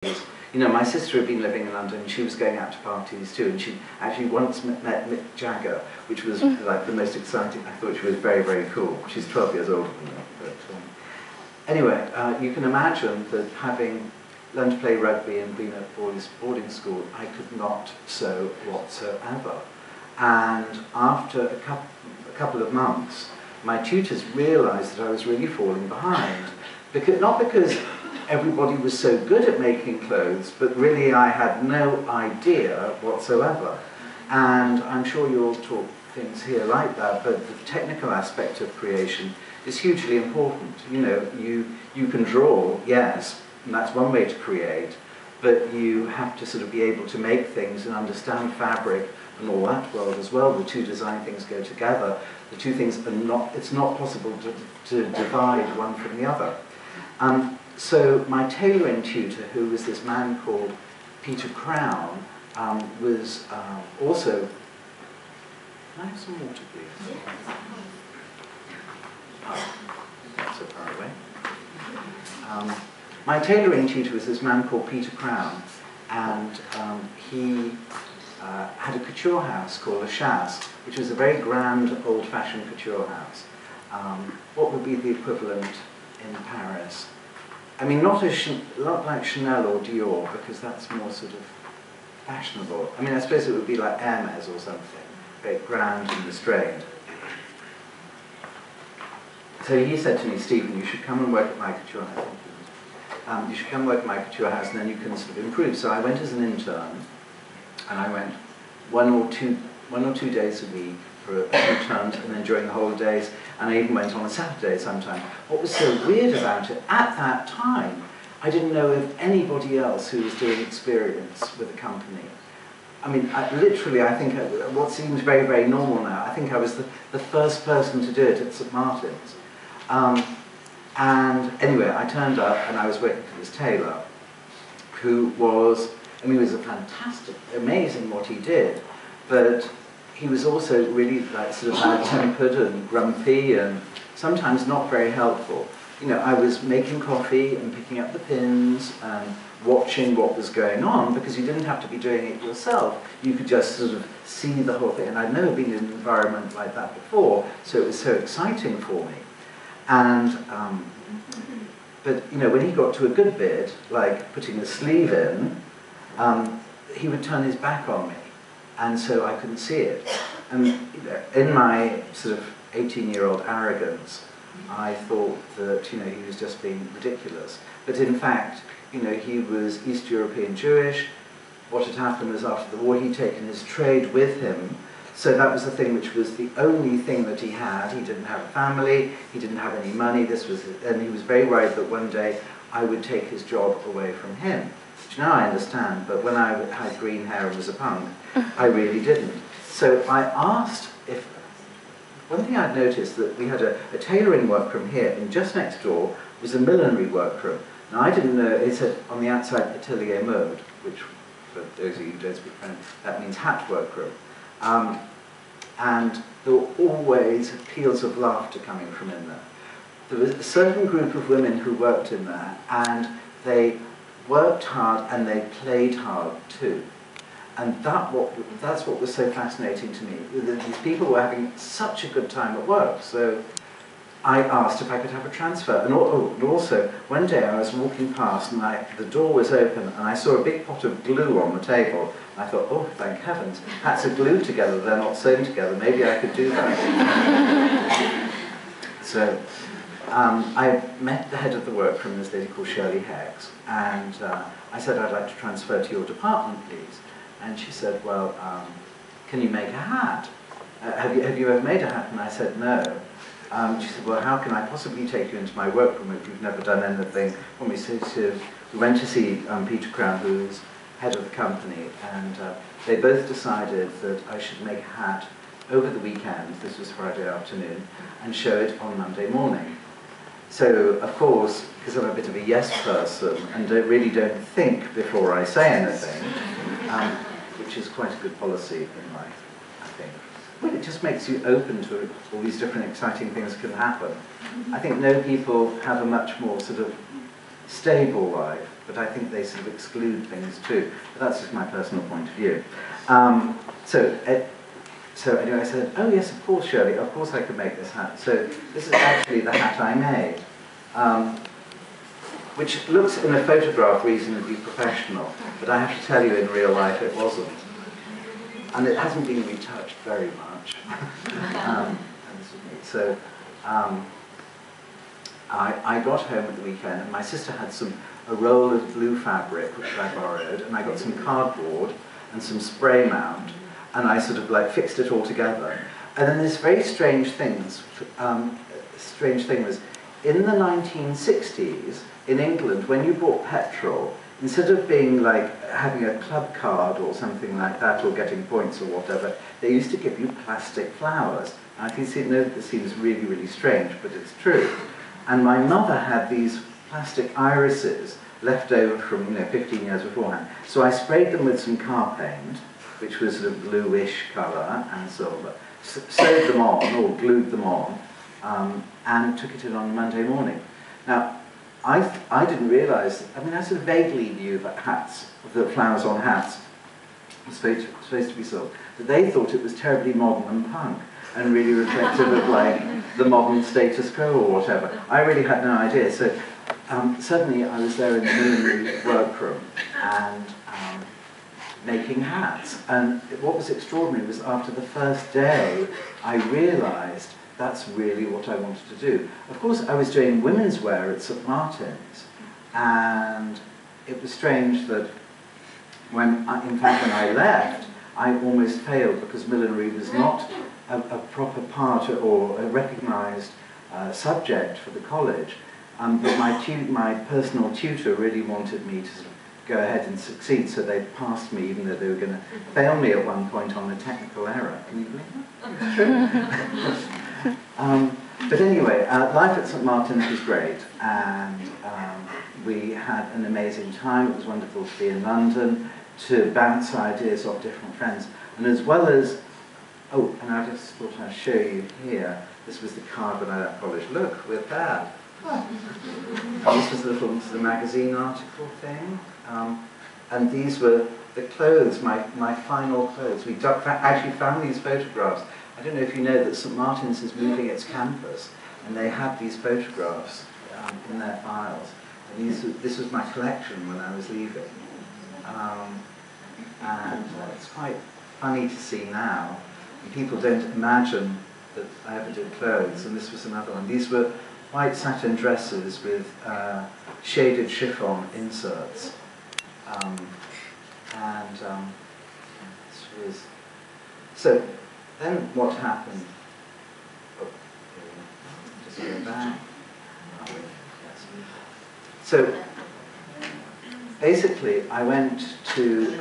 You know, my sister had been living in London, she was going out to parties too, and she actually once met Mick Jagger, which was like the most exciting. I thought she was very, very cool. She's 12 years older than me. But anyway, you can imagine that having learned to play rugby and been at boarding school, I could not sew whatsoever. And after a couple of months, my tutors realised that I was really falling behind. Not because everybody was so good at making clothes, but really I had no idea whatsoever. And I'm sure you all taught things here like that, but the technical aspect of creation is hugely important. You know, you can draw, yes, and that's one way to create, but you have to sort of be able to make things and understand fabric and all that world as well. The two design things go together. The two things are not, it's not possible to divide one from the other. So my tailoring tutor, who was this man called Peter Crown, was also... Can I have some water, please? Oh, not so far away. My tailoring tutor was this man called Peter Crown, and he had a couture house called a chasse, which was a very grand, old-fashioned couture house. What would be the equivalent in Paris? I mean, not like Chanel or Dior, because that's more sort of fashionable. I mean, I suppose it would be like Hermes or something, very grand and restrained. So he said to me, Stephen, you should come and work at my couture house. You should come work at my couture house, and then you can sort of improve. So I went as an intern, and I went one or two days a week for a few terms, and then during the holidays, and I even went on a Saturday sometime. What was so weird about it, at that time, I didn't know of anybody else who was doing experience with a company. I mean, literally, I think what seems very, very normal now, I think I was the first person to do it at St. Martin's. And anyway, I turned up and I was working for this tailor who was, I mean, he was a fantastic, amazing what he did, but he was also really like sort of bad-tempered and grumpy and sometimes not very helpful. You know, I was making coffee and picking up the pins and watching what was going on because you didn't have to be doing it yourself. You could just sort of see the whole thing. And I'd never been in an environment like that before, so it was so exciting for me. And, but you know, when he got to a good bit, like putting the sleeve in, he would turn his back on me. And so I couldn't see it. And you know, in my sort of 18-year-old arrogance, I thought that, you know, he was just being ridiculous. But in fact, you know, he was East European Jewish. What had happened was after the war, he'd taken his trade with him. So that was the thing which was the only thing that he had. He didn't have a family, he didn't have any money, and he was very worried that one day I would take his job away from him. Which now I understand, but when I had green hair and was a punk, I really didn't. So I asked if, one thing I'd noticed that we had a tailoring workroom here, and just next door was a millinery workroom. Now I didn't know, it said on the outside Atelier Mode, which for those of you who don't speak French, that means hat workroom. And there were always peals of laughter coming from in there. There was a certain group of women who worked in there, and they worked hard and they played hard too. And that's what was so fascinating to me. These people were having such a good time at work. So I asked if I could have a transfer. And also, one day I was walking past and the door was open and I saw a big pot of glue on the table. I thought, oh, thank heavens, hats are glued together, they're not sewn together. Maybe I could do that. So I met the head of the workroom, this lady called Shirley Heggs, and I said, I'd like to transfer to your department, please. And she said, well, can you make a hat? Have you ever made a hat? And I said, no. She said, well, how can I possibly take you into my workroom if you've never done anything? When we went to see Peter Crown, who was head of the company, and they both decided that I should make a hat over the weekend, this was Friday afternoon, and show it on Monday morning. So, of course, because I'm a bit of a yes person and really don't think before I say anything, which is quite a good policy in life, I think. Well, it just makes you open to all these different exciting things that can happen. I think no people have a much more sort of stable life, but I think they sort of exclude things too. But that's just my personal point of view. So anyway, I said, oh yes, of course, Shirley, of course I could make this hat. So this is actually the hat I made, which looks in a photograph reasonably professional, but I have to tell you in real life it wasn't. And it hasn't been retouched very much. So I got home at the weekend, and my sister had a roll of blue fabric, which I borrowed, and I got some cardboard and some spray mount, and I sort of like fixed it all together. And then this very strange thing was, in the 1960s, in England, when you bought petrol, instead of being like having a club card or something like that, or getting points or whatever, they used to give you plastic flowers. And I can see, know that this seems really, really strange, but it's true. And my mother had these plastic irises left over from 15 years beforehand. So I sprayed them with some car paint, which was sort of bluish colour and silver, sewed them on, or glued them on, and took it in on Monday morning. Now, I didn't realise, I mean, I sort of vaguely knew that flowers on hats were supposed to be sold, but they thought it was terribly modern and punk, and really reflective of like the modern status quo or whatever. I really had no idea. So suddenly I was there in the millinery workroom and making hats. And what was extraordinary was after the first day, I realised that's really what I wanted to do. Of course, I was doing women's wear at St. Martin's, and it was strange that when I left, I almost failed because millinery was not a proper part or a recognised subject for the college. But my personal tutor really wanted me to sort of go ahead and succeed, so they passed me even though they were going to fail me at one point on a technical error. Can you believe that? It's true. But anyway, life at St. Martin's was great, and we had an amazing time. It was wonderful to be in London, to bounce ideas off different friends, and as well as, oh, and I just thought I'd show you here, this was the card when I left college. Look, we're there. And this was a little magazine article thing, and these were the clothes, my final clothes. We actually found these photographs. I don't know if you know that St. Martin's is moving its campus, and they have these photographs in their files. And this was my collection when I was leaving. And it's quite funny to see now. And people don't imagine that I ever did clothes, and this was another one. These were white satin dresses with shaded chiffon inserts. This was... So then what happened? Oh, just go back. Yes. So basically I went to